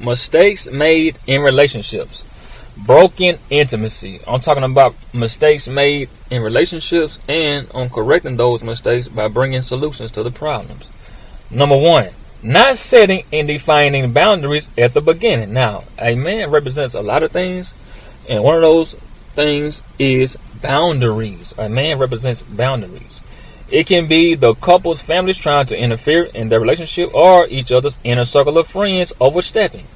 Mistakes made in relationships. Broken intimacy. I'm talking about mistakes made in relationships and on correcting those mistakes by bringing solutions to the problems. Number one, not setting and defining boundaries at the beginning. Now, a man represents a lot of things, and one of those things is boundaries. A man represents boundaries. It can be the couple's families trying to interfere in their relationship or each other's inner circle of friends overstepping.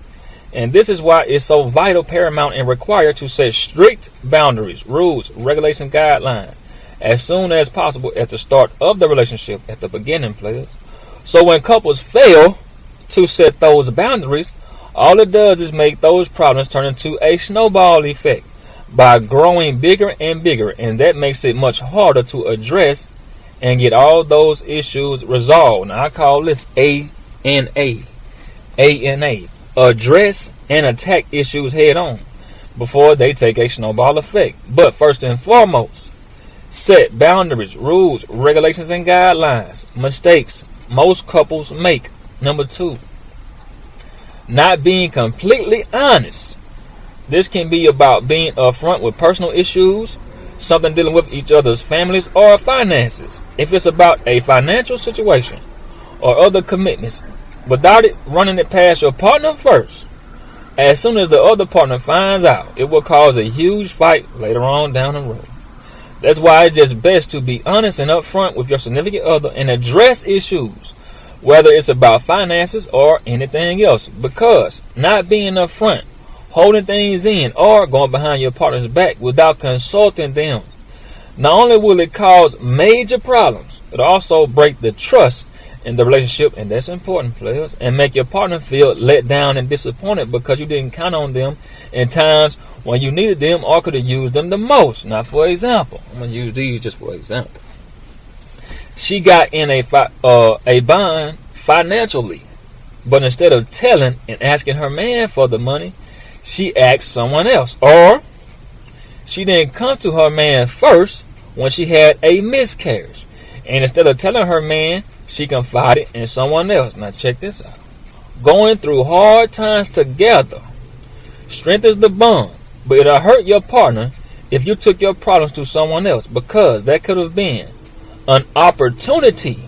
And this is why it's so vital, paramount, and required to set strict boundaries, rules, regulations, guidelines as soon as possible at the start of the relationship, at the beginning, players. So when couples fail to set those boundaries, all it does is make those problems turn into a snowball effect by growing bigger and bigger, and that makes it much harder to address and get all those issues resolved. Now I call this A&A. A&A. Address and attack issues head on before they take a snowball effect. But first and foremost, set boundaries, rules, regulations, and guidelines. Mistakes most couples make. Number two, not being completely honest. This can be about being upfront with personal issues, something dealing with each other's families or finances. If it's about a financial situation or other commitments, without it running it past your partner first, as soon as the other partner finds out, it will cause a huge fight later on down the road. That's why it's just best to be honest and upfront with your significant other and address issues, whether it's about finances or anything else, because not being upfront, holding things in, or going behind your partner's back without consulting them, not only will it cause major problems, it also break the trust in the relationship, and that's important, players, and make your partner feel let down and disappointed because you didn't count on them in times when you needed them or could have used them the most. Now, for example, I'm going to use these just for example. She got in a bind financially, but instead of telling and asking her man for the money, she asked someone else. Or she didn't come to her man first when she had a miscarriage, and instead of telling her man, she confided in someone else. Now check this out. Going through hard times together strengthens the bond, but it'll hurt your partner if you took your problems to someone else, because that could have been an opportunity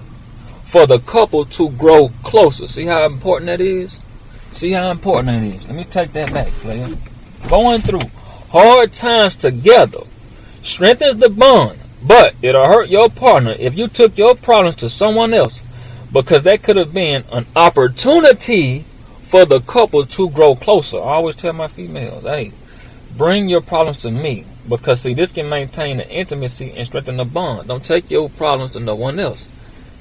for the couple to grow closer. See how important that is? See how important that is? Let me take that back, player. Going through hard times together strengthens the bond, but it'll hurt your partner if you took your problems to someone else, because that could have been an opportunity for the couple to grow closer. I always tell my females, hey, bring your problems to me, because see, this can maintain the intimacy and strengthen the bond. Don't take your problems to no one else.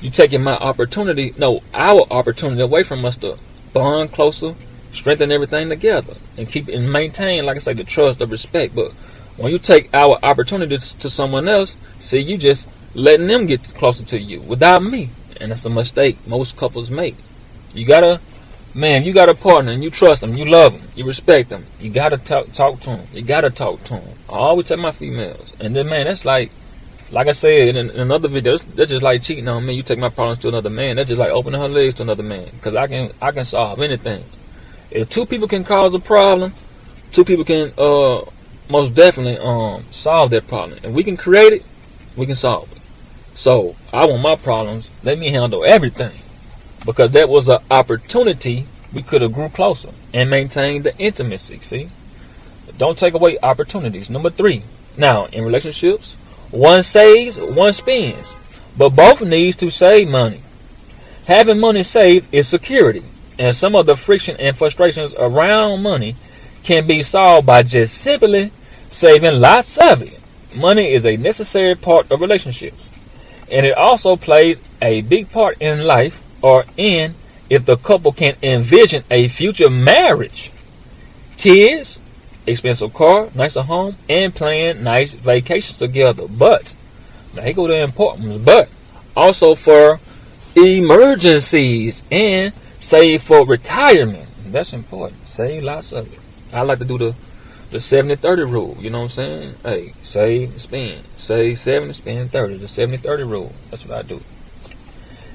You taking our opportunity away from us to bond closer, strengthen everything together, and keep and maintain, like I say, the trust, the respect. But when you take our opportunities to someone else, see, you just letting them get closer to you without me. And that's a mistake most couples make. You got a partner and you trust them, you love them, you respect them. You got to talk to them. You got to talk to them. I always tell my females. And then, man, that's like I said in another video, that's just like cheating on me. You take my problems to another man. That's just like opening her legs to another man. Because I can solve anything. If two people can cause a problem, two people can most definitely solve that problem. If we can create it, we can solve it. So I want my problems, let me handle everything, because that was an opportunity we could have grew closer and maintained the intimacy. See, don't take away opportunities. Number 3, now in relationships, one saves, one spends, but both needs to save money. Having money saved is security, and some of the friction and frustrations around money can be solved by just simply saving lots of it. Money is a necessary part of relationships, and it also plays a big part in life, or in if the couple can envision a future marriage. Kids, expensive car, nicer home, and plan nice vacations together. But, now here go the important ones, but also for emergencies and save for retirement. That's important. Save lots of it. I like to do the 70-30 rule. You know what I'm saying? Hey, save, spend. Save 70, spend 30. The 70-30 rule. That's what I do.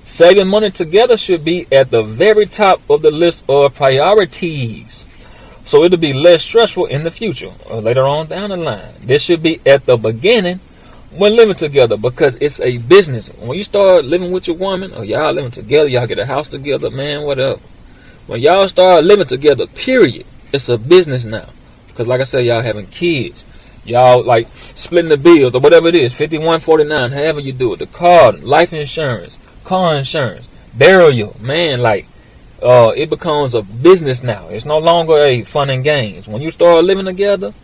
Saving money together should be at the very top of the list of priorities, so it'll be less stressful in the future or later on down the line. This should be at the beginning when living together, because it's a business. When you start living with your woman, or y'all living together, y'all get a house together, man, whatever. When y'all start living together, period, it's a business now. Because like I said, y'all having kids. Y'all like splitting the bills or whatever it is, 51-49, however you do it. The car, life insurance, car insurance, burial, man, like it becomes a business now. It's no longer a fun and games. When you start living together,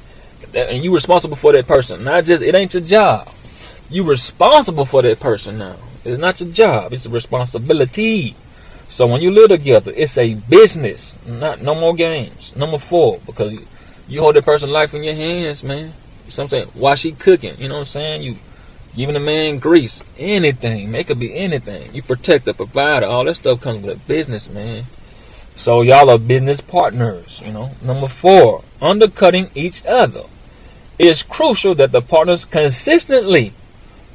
and you responsible for that person, not just, it ain't your job. You responsible for that person now. It's not your job, it's a responsibility. So when you live together, it's a business, no more games. Number 4, because you hold that person's life in your hands, man. So I'm saying, while she cooking, you know what I'm saying? You giving a man grease, anything, man, it could be anything. You protect the provider, all that stuff comes with a business, man. So y'all are business partners, you know. Number 4, undercutting each other. It's crucial that the partners consistently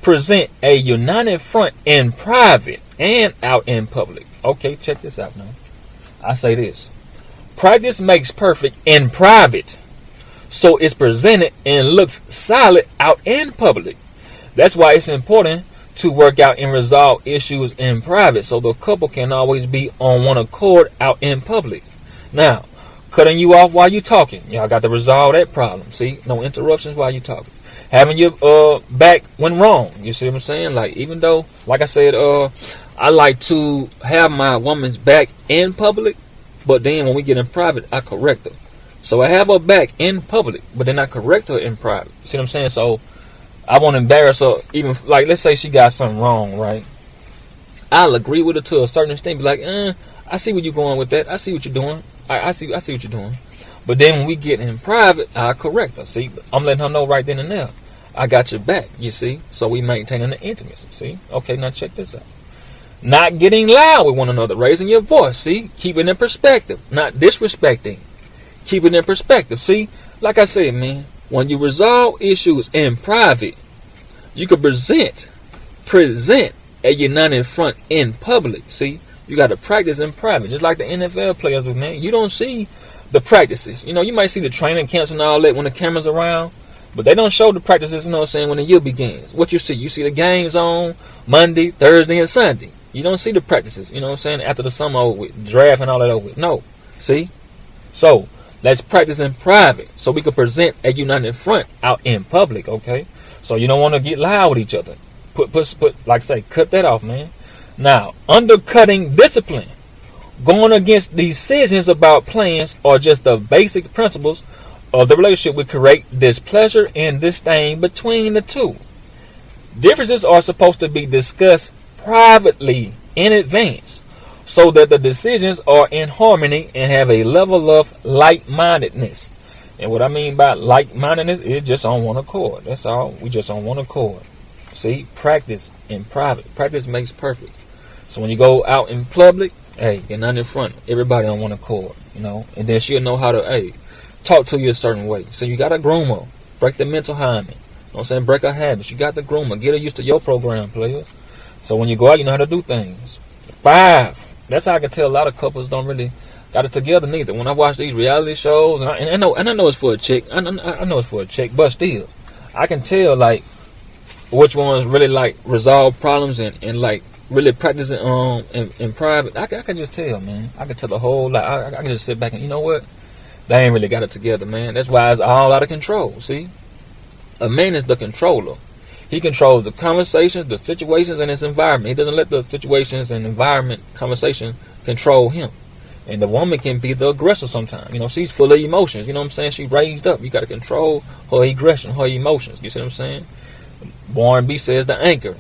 present a united front in private and out in public. Okay, check this out now. I say this. Practice makes perfect in private, so it's presented and looks solid out in public. That's why it's important to work out and resolve issues in private, so the couple can always be on one accord out in public. Now, cutting you off while you talking, y'all got to resolve that problem. See, no interruptions while you talking. Having your back when wrong. You see what I'm saying? Like, even though, like I said, I like to have my woman's back in public, but then when we get in private, I correct her. So I have her back in public, but then I correct her in private. See what I'm saying? So I won't embarrass her. Even like, let's say she got something wrong, right? I'll agree with her to a certain extent. Be like, I see where you're going with that. I see what you're doing. I see what you're doing. But then when we get in private, I correct her. See, I'm letting her know right then and there, I got your back, you see. So we maintaining the intimacy, see. Okay, now check this out. Not getting loud with one another, raising your voice, see. Keeping in perspective, not disrespecting. Keeping in perspective, see. Like I said, man, when you resolve issues in private, you can present a united front in public, see. You got to practice in private, just like the NFL players do, man. You don't see the practices. You know, you might see the training camps and all that when the camera's around, but they don't show the practices, you know what I'm saying, when the year begins. What you see the games on Monday, Thursday, and Sunday. You don't see the practices, you know what I'm saying, after the summer over with, draft and all that over with. No, see? So, let's practice in private so we can present a united front out in public, okay? So you don't want to get loud with each other. Put like I say, cut that off, man. Now, undercutting discipline, going against decisions about plans or just the basic principles of the relationship will create displeasure and disdain between the two. Differences are supposed to be discussed privately in advance so that the decisions are in harmony and have a level of like-mindedness. And what I mean by like-mindedness is just on one accord. That's all. We just on one accord. See, practice in private. Practice makes perfect. So when you go out in public, hey, you're not in front. Everybody on one accord, you know. And then she'll know how to, hey, talk to you a certain way. So you got to groom her. Break the mental hymen. You know what I'm saying? Break her habits. You got to groom her. Get her used to your program, players. So when you go out, you know how to do things. 5. That's how I can tell a lot of couples don't really got it together neither. When I watch these reality shows, and I know it's for a chick. I know it's for a chick, but still, I can tell like which ones really like resolve problems and like really practicing in private. I can just tell, man. I can tell the whole lot. I can just sit back and, you know what? They ain't really got it together, man. That's why it's all out of control. See, a man is the controller. He controls the conversations, the situations, and his environment. He doesn't let the situations and environment, conversation control him. And the woman can be the aggressor sometimes. You know, she's full of emotions. You know what I'm saying? She's raised up. You got to control her aggression, her emotions. You see what I'm saying? Warren B says the anchor.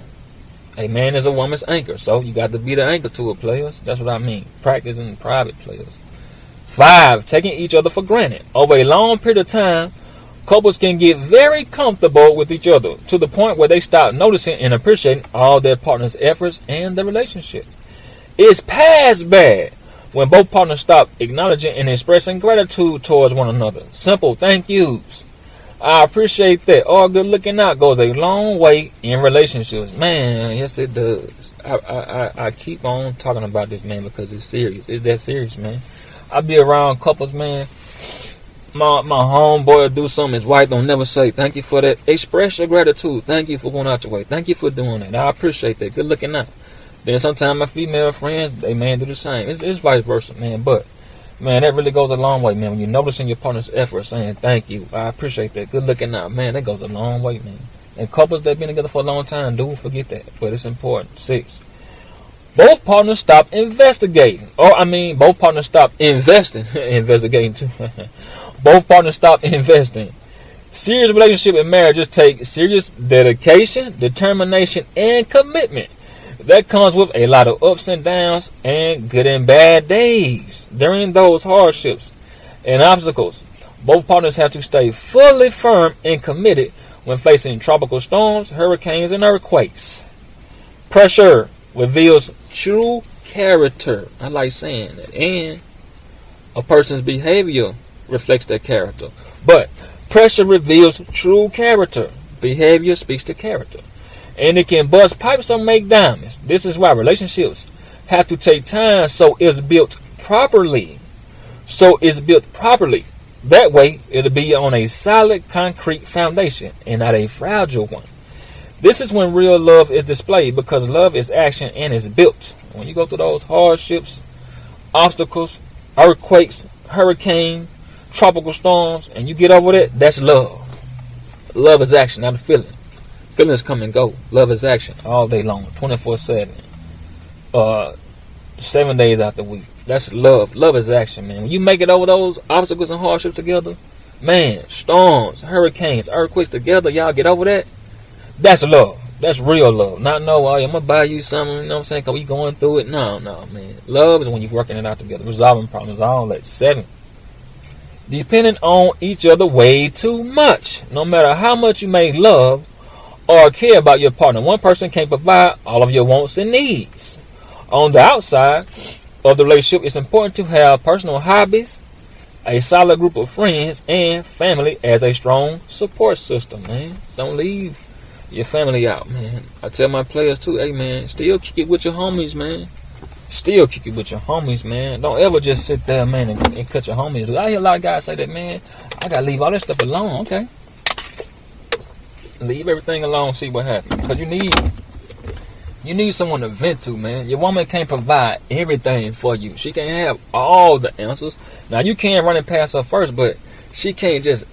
A man is a woman's anchor. So you got to be the anchor to it, players. That's what I mean. Practice in private, players. 5, taking each other for granted. Over a long period of time, couples can get very comfortable with each other to the point where they stop noticing and appreciating all their partner's efforts and the relationship. It's past bad when both partners stop acknowledging and expressing gratitude towards one another. Simple thank yous. I appreciate that. All good looking out goes a long way in relationships. Man, yes it does. I keep on talking about this, man, because it's serious. It's that serious, man. I be around couples, man. My homeboy will do something, his wife don't never say, thank you for that. Express your gratitude. Thank you for going out your way. Thank you for doing that. I appreciate that. Good looking out. Then sometimes my female friends, they man do the same. It's vice versa, man. But, man, that really goes a long way, man. When you're noticing your partner's effort, saying thank you, I appreciate that. Good looking out. Man, that goes a long way, man. And couples that been together for a long time do forget that. But it's important. 6. Both partners stop investigating. Both partners stop investing. Investigating too. Both partners stop investing. Serious relationship and marriages take serious dedication, determination, and commitment. That comes with a lot of ups and downs and good and bad days. During those hardships and obstacles, both partners have to stay fully firm and committed when facing tropical storms, hurricanes, and earthquakes. Pressure reveals true character. I like saying that. And a person's behavior reflects their character. But pressure reveals true character. Behavior speaks to character. And it can bust pipes or make diamonds. This is why relationships have to take time so it's built properly. That way, it'll be on a solid concrete foundation and not a fragile one. This is when real love is displayed, because love is action and is built. When you go through those hardships, obstacles, earthquakes, hurricanes, tropical storms, and you get over that, that's love. Love is action, not a feeling. Feelings come and go. Love is action all day long, 24/7. 7 days out the week. That's love. Love is action, man. When you make it over those obstacles and hardships together, man, storms, hurricanes, earthquakes together, y'all get over that. That's love. That's real love. Not no, I'm going to buy you something, you know what I'm saying, because we going through it. No, man. Love is when you're working it out together, resolving problems, all that. 7. Depending on each other way too much. No matter how much you may love or care about your partner, one person can't provide all of your wants and needs. On the outside of the relationship, it's important to have personal hobbies, a solid group of friends, and family as a strong support system, man. Don't leave your family out, man. I tell my players too, hey, man, still kick it with your homies, man. Still kick it with your homies, man. Don't ever just sit there, man, and cut your homies. I hear a lot of guys say that, man, I got to leave all that stuff alone. Okay. Leave everything alone, see what happens. Because you need someone to vent to, man. Your woman can't provide everything for you. She can't have all the answers. Now, you can run it past her first, but she can't just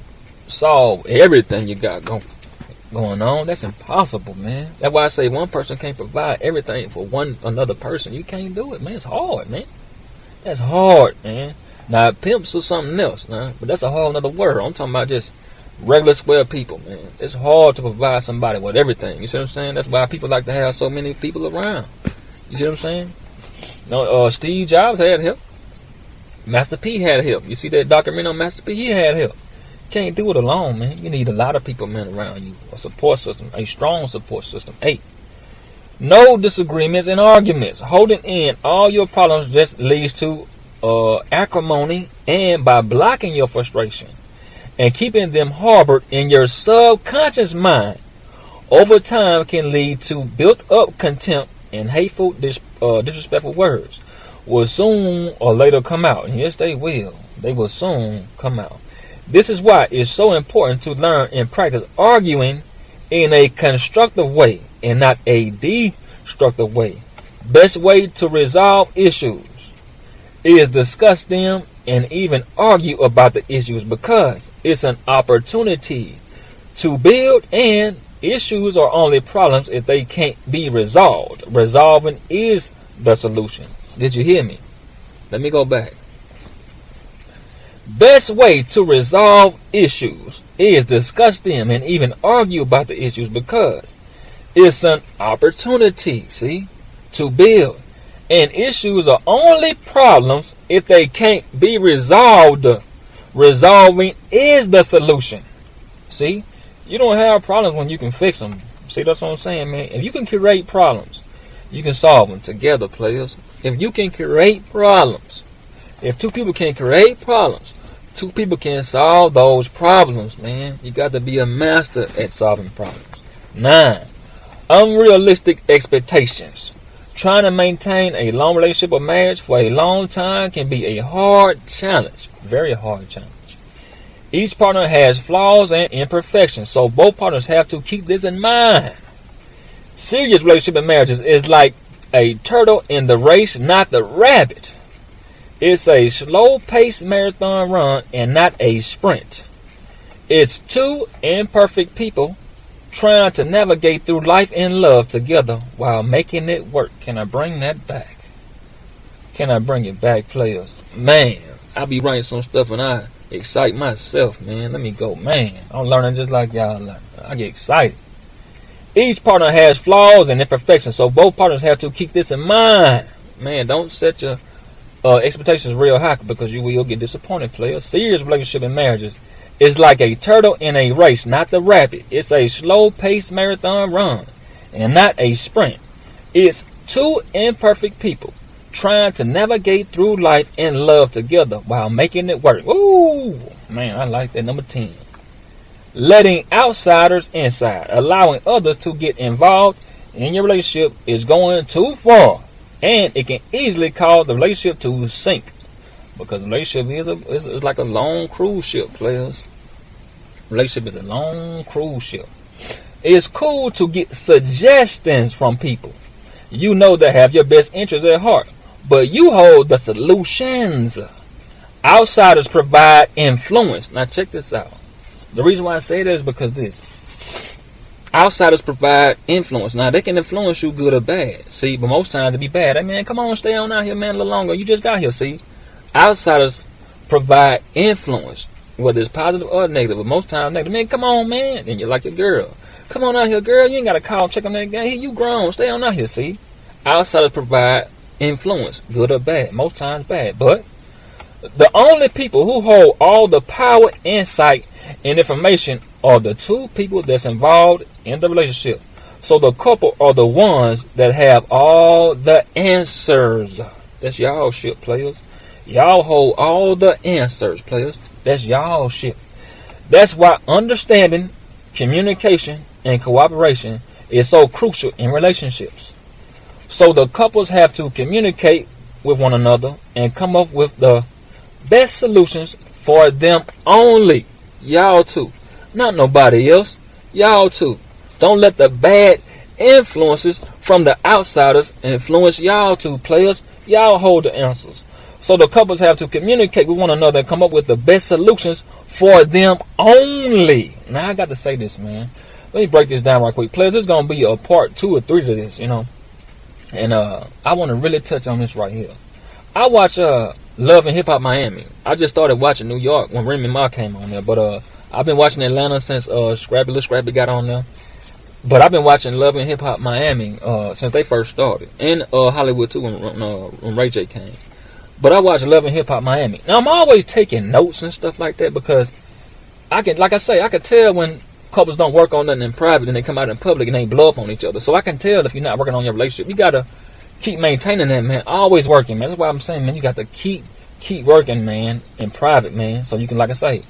solve everything you got going on. That's impossible, man. That's why I say one person can't provide everything for another person. You can't do it, man. It's hard, man. That's hard, man. Now, pimps or something else, man. But that's a whole other world. I'm talking about just regular square people, man. It's hard to provide somebody with everything. You see what I'm saying? That's why people like to have so many people around. You see what I'm saying? Steve Jobs had help. Master P had help. You see that documentary on Master P? He had help. Can't do it alone, man. You need a lot of people, man, around you. A support system, a strong support system. 8. No disagreements and arguments. Holding in all your problems just leads to acrimony, and by blocking your frustration and keeping them harbored in your subconscious mind, over time can lead to built-up contempt and hateful, disrespectful words will soon or later come out. And yes, they will. They will soon come out. This is why it's so important to learn and practice arguing in a constructive way and not a destructive way. Best way to resolve issues is discuss them and even argue about the issues, because it's an opportunity to build, and issues are only problems if they can't be resolved. Resolving is the solution. Did you hear me? Let me go back. Best way to resolve issues is discuss them and even argue about the issues, because it's an opportunity, to build. And issues are only problems if they can't be resolved. Resolving is the solution. See? You don't have problems when you can fix them. See, that's what I'm saying, man. If you can create problems, you can solve them together, players. If you can create problems, if two people can create problems, two people can solve those problems, man. You got to be a master at solving problems. 9. Unrealistic expectations. Trying to maintain a long relationship or marriage for a long time can be a hard challenge. Very hard challenge. Each partner has flaws and imperfections, so both partners have to keep this in mind. Serious relationship and marriages is like a turtle in the race, not the rabbit. It's a slow-paced marathon run and not a sprint. It's two imperfect people trying to navigate through life and love together while making it work. Can I bring that back? Can I bring it back, players? Man, I be writing some stuff and I excite myself, man. Let me go, man. I'm learning just like y'all learn. I get excited. Each partner has flaws and imperfections, so both partners have to keep this in mind. Man, don't set your expectations real high because you will get disappointed, players. Serious relationship and marriages is like a turtle in a race, not the rabbit. It's a slow-paced marathon run and not a sprint. It's two imperfect people trying to navigate through life and love together while making it work. Ooh, man, I like that. Number 10. Letting outsiders inside. Allowing others to get involved in your relationship is going too far, and it can easily cause the relationship to sink. Because the relationship is like a long cruise ship, players. Relationship is a long cruise ship. It's cool to get suggestions from people you know that have your best interests at heart, but you hold the solutions. Outsiders provide influence. Now check this out. The reason why I say that is because this. Outsiders provide influence. Now they can influence you good or bad. See, but most times it be bad. Hey man, come on, stay on out here, man, a little longer. You just got here, see. Outsiders provide influence, whether it's positive or negative, but most times negative. Man, come on, man. Then you're like your girl. Come on out here, girl. You ain't got to call, check on that guy. Hey, you grown. Stay on out here, see. Outsiders provide influence, good or bad. Most times bad. But the only people who hold all the power, insight, and information are the two people that's involved in the relationship. So the couple are the ones that have all the answers. That's y'all shit, players. Y'all hold all the answers, players. That's y'all shit. That's why understanding, communication, and cooperation is so crucial in relationships. So the couples have to communicate with one another and come up with the best solutions for them only. Y'all too. Not nobody else. Y'all too. Don't let the bad influences from the outsiders influence y'all too, players. Y'all hold the answers. So the couples have to communicate with one another and come up with the best solutions for them only. Now I got to say this, man. Let me break this down right quick. Players, there's going to be a part 2 or 3 to this, you know. And I want to really touch on this right here. I watch Love and Hip Hop Miami. I just started watching New York when Remy Ma came on there. But I've been watching Atlanta since Scrappy got on there. But I've been watching Love and Hip Hop Miami since they first started. And Hollywood too when Ray J came. But I watch Love and Hip Hop Miami. Now I'm always taking notes and stuff like that because I can tell when couples don't work on nothing in private and they come out in public and they blow up on each other. So I can tell if you're not working on your relationship. You gotta keep maintaining that, man. Always working, man. That's why I'm saying, man, you got to keep working, man, in private, man. So you can, like I say,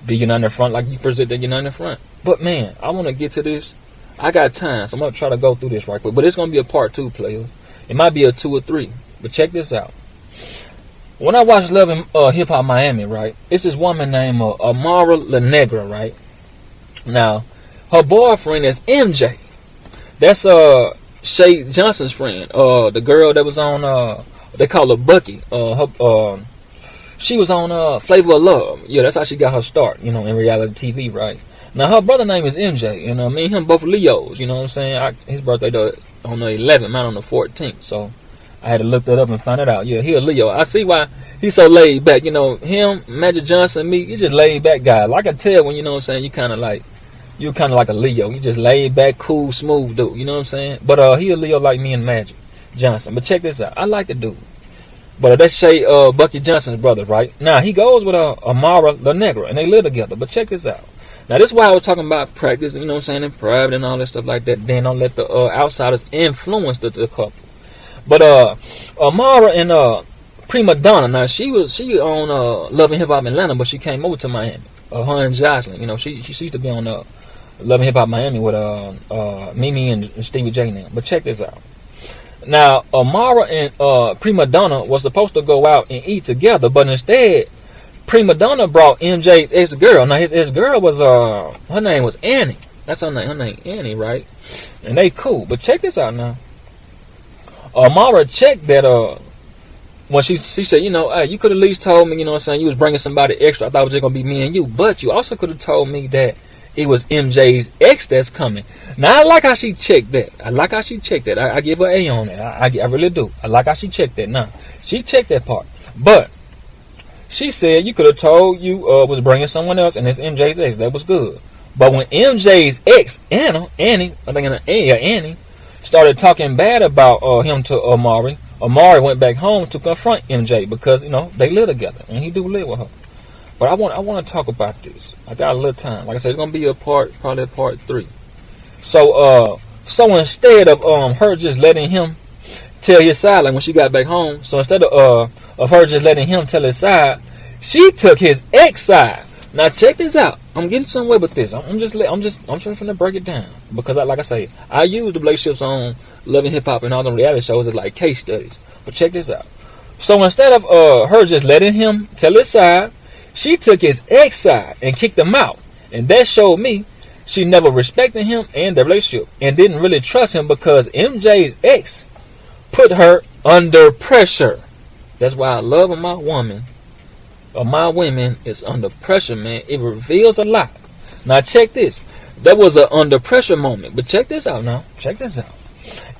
be united in front like you present that united in front. But man, I want to get to this. I got time, so I'm gonna try to go through this right quick. But it's gonna be a part 2, players. It might be a 2 or 3. But check this out. When I watched Love and Hip Hop Miami, right, it's this woman named Amara La Negra, right? Now, her boyfriend is MJ. That's Shay Johnson's friend. The girl that was on they call her Bucky. She was on Flavor of Love. Yeah, that's how she got her start, you know, in reality TV, right? Now her brother name is MJ, you know, me and him both Leos, you know what I'm saying? His birthday on the 11th, mine on the 14th, so I had to look that up and find it out. Yeah, he a Leo. I see why he's so laid back. You know, him, Magic Johnson, me, you just laid back guy. Like I can tell when, you know what I'm saying, you're kind of like a Leo. You just laid back, cool, smooth dude. You know what I'm saying? But he a Leo like me and Magic Johnson. But check this out. I like the dude. But that's Shay Bucky Johnson's brother, right? Now, he goes with Amara La Negra, and they live together. But check this out. Now, this is why I was talking about practice, you know what I'm saying, in private and all that stuff like that. Then don't let the outsiders influence the couple. But Amara and Prima Donna, now she on Love and Hip Hop Atlanta, but she came over to Miami. Her and Jocelyn, you know, she used to be on Love and Hip Hop Miami with Mimi and Stevie J now. But check this out. Now, Amara and Prima Donna was supposed to go out and eat together, but instead, Prima Donna brought MJ's ex-girl. Now, his ex-girl was, her name was Annie. That's her name. Her name Annie, right? And they cool. But check this out now. Amara checked that, when she said, hey, you could at least told me, you was bringing somebody extra. I thought it was just going to be me and you. But you also could have told me that it was MJ's ex that's coming. Now, I like how she checked that. I give her A on that. I really do. I like how she checked that. Now, she checked that part. But she said you could have told you was bringing someone else, and it's MJ's ex. That was good. But when MJ's ex, Annie, started talking bad about him to Amari went back home to confront MJ because, they live together, and he do live with her. But I want to talk about this. I got a little time. Like I said, it's going to be probably a part 3. So instead of her just letting him tell his side, like when she got back home, so instead of her just letting him tell his side, she took his ex side. Now check this out. I'm getting somewhere with this. I'm just trying to break it down because, like I say, I use the relationships on Love and Hip Hop and all the reality shows as like case studies. But check this out. So instead of her just letting him tell his side, she took his ex side and kicked him out, and that showed me she never respected him and the relationship and didn't really trust him because MJ's ex put her under pressure. That's why I love my woman. Or my women is under pressure, man. It reveals a lot. Now check this. That was an under pressure moment. But check this out now. Check this out.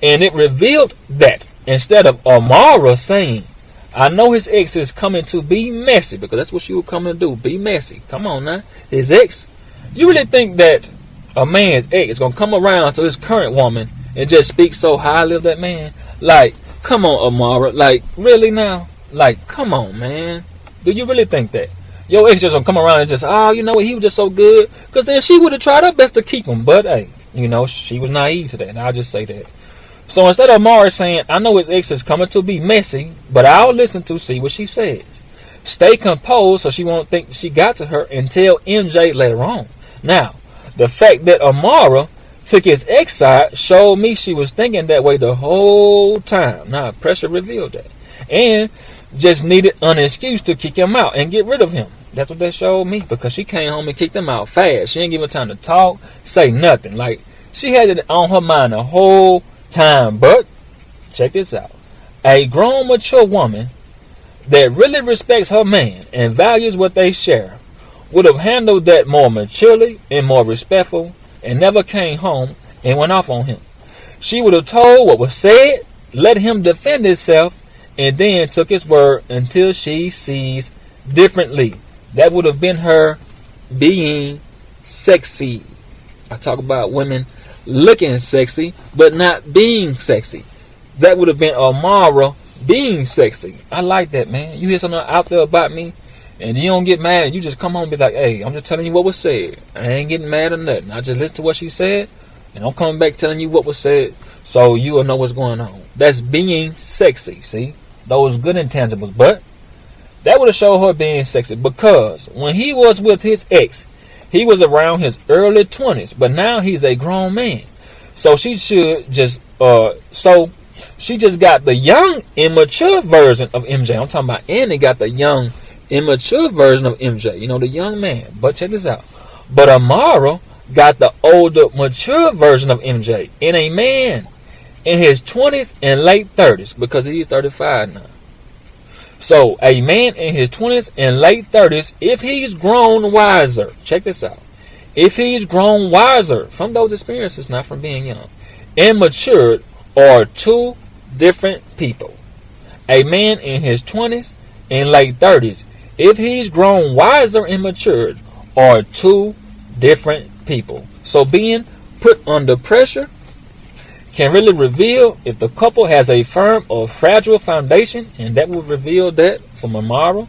And it revealed that instead of Amara saying, I know his ex is coming to be messy, because that's what she was coming to do. Be messy. Come on now. His ex. You really think that a man's ex is going to come around to his current woman and just speak so highly of that man? Like, come on, Amara. Like, really now? Like, come on, man. Do you really think that? Your ex just gonna come around and just, you know what, he was just so good. Because then she would have tried her best to keep him. But, hey, she was naive to that. And I'll just say that. So instead of Mara saying, I know his ex is coming to be messy, but I'll listen to see what she says. Stay composed so she won't think she got to her and tell MJ later on. Now, the fact that Amara took his ex side showed me she was thinking that way the whole time. Now, pressure revealed that. And just needed an excuse to kick him out and get rid of him. That's what that showed me, because she came home and kicked him out fast. She didn't give him time to talk, say nothing. Like, she had it on her mind the whole time. But, check this out. A grown, mature woman that really respects her man and values what they share would have handled that more maturely and more respectful and never came home and went off on him. She would have told what was said, let him defend himself, and then took his word until she sees differently. That would have been her being sexy. I talk about women looking sexy, but not being sexy. That would have been Amara being sexy. I like that, man. You hear something out there about me, and you don't get mad. You just come home and be like, hey, I'm just telling you what was said. I ain't getting mad or nothing. I just listen to what she said, and I'm coming back telling you what was said, so you will know what's going on. That's being sexy, see? Those good intangibles. But that would have showed her being sexy, because when he was with his ex, he was around his early 20s, but now he's a grown man. So she should just she just got the young, immature version of MJ. I'm talking about Annie got the young, immature version of MJ. The young man. But check this out. But Amara got the older, mature version of MJ. And a man in his 20s and late 30s, because he's 35 now. So, a man in his 20s and late 30s, if he's grown wiser, check this out. If he's grown wiser from those experiences, not from being young, and matured, are two different people. A man in his 20s and late 30s, if he's grown wiser and matured, are two different people. So, being put under pressure can really reveal if the couple has a firm or fragile foundation, and that would reveal that from Amara.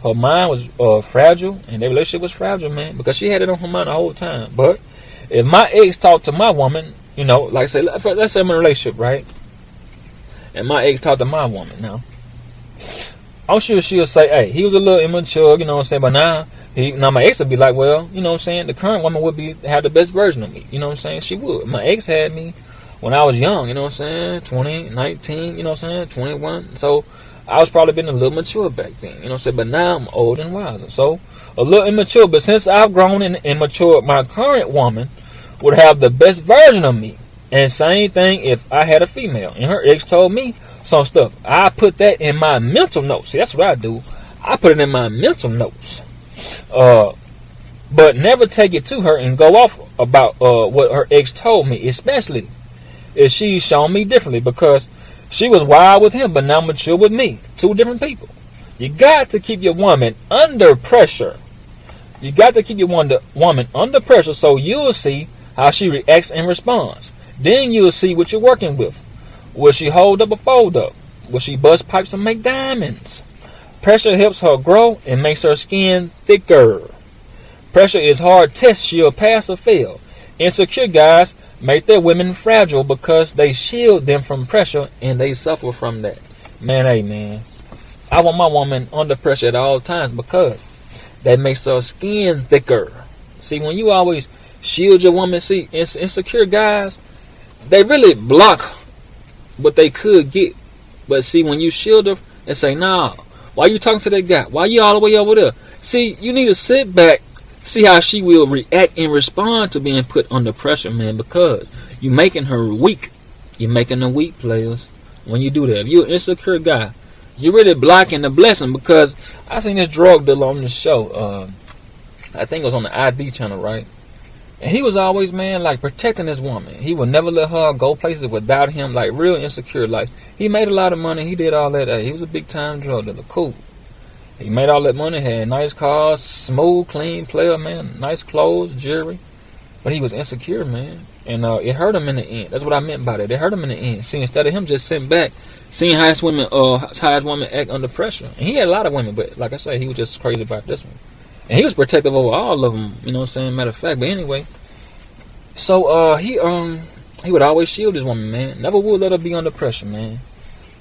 Her mind was fragile, and their relationship was fragile, man, because she had it on her mind the whole time. But if my ex talked to my woman, like say, let's say I'm in a relationship, right? And my ex talked to my woman now. I'm sure she'll say, hey, he was a little immature, but now my ex would be like, well, the current woman would have the best version of me. She would. My ex had me when I was young, you know what I'm saying? 20, 19, you know what I'm saying? 21. So I was probably been a little mature back then, you know what I'm saying? But now I'm old and wiser. So a little immature, but since I've grown and matured, my current woman would have the best version of me. And same thing if I had a female and her ex told me some stuff. I put that in my mental notes. See, that's what I do. I put it in my mental notes. But never take it to her and go off about what her ex told me, especially if she's shown me differently, because she was wild with him but now mature with me. Two different people. You got to keep your woman under pressure. You got to keep your woman under pressure so you'll see how she reacts and responds. Then you'll see what you're working with. Will she hold up or fold up? Will she bust pipes and make diamonds? Pressure helps her grow and makes her skin thicker. Pressure is hard test. She'll pass or fail. Insecure guys make their women fragile because they shield them from pressure and they suffer from that. Man, hey man, I want my woman under pressure at all times because that makes her skin thicker. See, when you always shield your woman, see, insecure guys, they really block what they could get. But see, when you shield her and say, nah, why you talking to that guy? Why you all the way over there? See, you need to sit back, see how she will react and respond to being put under pressure, man, because you're making her weak. You're making her weak, players, when you do that. If you're an insecure guy, you're really blocking the blessing, because I seen this drug dealer on the show. I think it was on the ID channel, right? And he was always, man, like protecting his woman. He would never let her go places without him, like real insecure. Like, he made a lot of money. He did all that. He was a big time drug dealer. Cool. He made all that money, had nice cars, smooth, clean player, man, nice clothes, jewelry. But he was insecure, man. And it hurt him in the end. That's what I meant by that. It hurt him in the end. See, instead of him just sitting back, seeing how his women act under pressure. And he had a lot of women, but like I said, he was just crazy about this one. And he was protective over all of them, you know what I'm saying, matter of fact. But anyway, so he would always shield his woman, man. Never would let her be under pressure, man.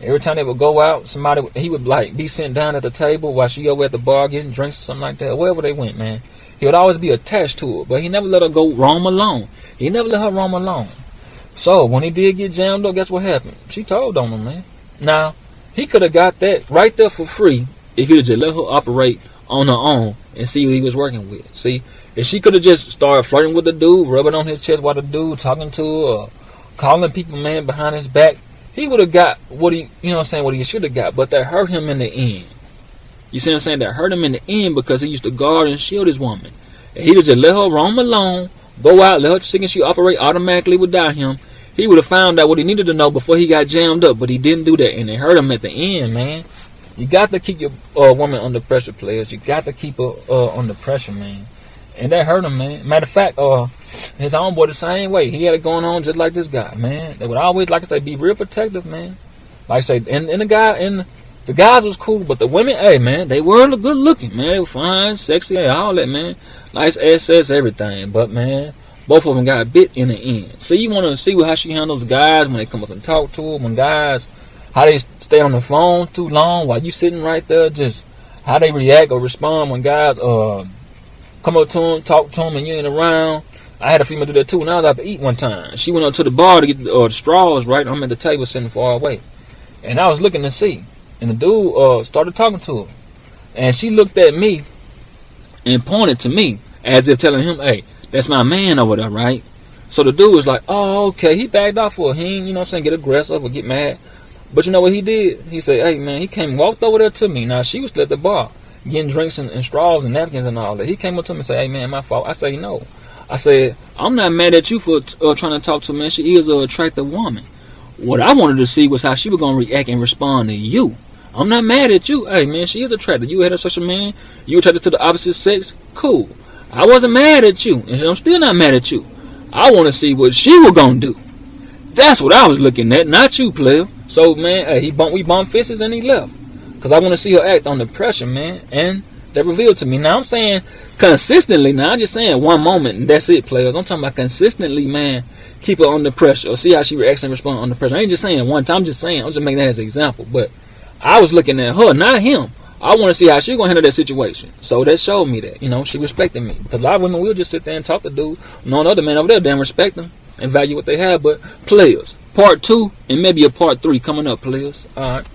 Every time they would go out, he would like be sitting down at the table while she over at the bar getting drinks or something like that. Wherever they went, man. He would always be attached to her, but he never let her go roam alone. He never let her roam alone. So when he did get jammed up, guess what happened? She told on him, man. Now, he could have got that right there for free if he would just let her operate on her own and see who he was working with. See, if she could have just started flirting with the dude, rubbing on his chest while the dude talking to her, or calling people, man, behind his back, he would have got what he, you know what I'm saying, what he should have got. But that hurt him in the end. You see what I'm saying? That hurt him in the end because he used to guard and shield his woman. And he would just let her roam alone, go out, let her think she operate automatically without him. He would have found out what he needed to know before he got jammed up, but he didn't do that, and it hurt him at the end, man. You got to keep your woman under pressure, players. You got to keep her under pressure, man. And that hurt him, man. Matter of fact, his homeboy the same way. He had it going on just like this guy, man. They would always, like I say, be real protective, man. Like I say, and the guys was cool, but the women, hey, man, they were good looking, man. They were fine, sexy, all that, man. Nice assets, everything. But, man, both of them got bit in the end. So you want to see how she handles guys when they come up and talk to them, when guys, how they stay on the phone too long while you sitting right there, just how they react or respond when guys come up to them, talk to them, and you ain't around. I had a female do that too when I was out to eat one time. She went up to the bar to get the straws, right? I'm at the table sitting far away. And I was looking to see. And the dude started talking to her. And she looked at me and pointed to me as if telling him, hey, that's my man over there, right? So the dude was like, oh, okay. He backed off for her. He ain't, you know what I'm saying, get aggressive or get mad. But you know what he did? He said, hey, man, he came and walked over there to me. Now, she was still at the bar getting drinks and straws and napkins and all that. He came up to me and said, hey, man, my fault. I say, no. I said, I'm not mad at you for trying to talk to her, man. She is an attractive woman. What I wanted to see was how she was going to react and respond to you. I'm not mad at you. Hey, man, she is attractive. You had her such a man. You attracted to the opposite sex. Cool. I wasn't mad at you. And I'm still not mad at you. I want to see what she was going to do. That's what I was looking at, not you, player. So, man, hey, we bumped fists and he left. Because I want to see her act under pressure, man. And that revealed to me. Now, I'm saying consistently. Now, I'm just saying one moment and that's it, players. I'm talking about consistently, man. Keep her under pressure or see how she reacts and responds under pressure. I ain't just saying one time. I'm just making that as an example. But I was looking at her, not him. I want to see how she going to handle that situation. So that showed me that, you know, she respected me. Because a lot of women will just sit there and talk to dude. No other man over there, damn respect him. and value what they have. But players, part 2 and maybe a part 3 coming up, players. All right.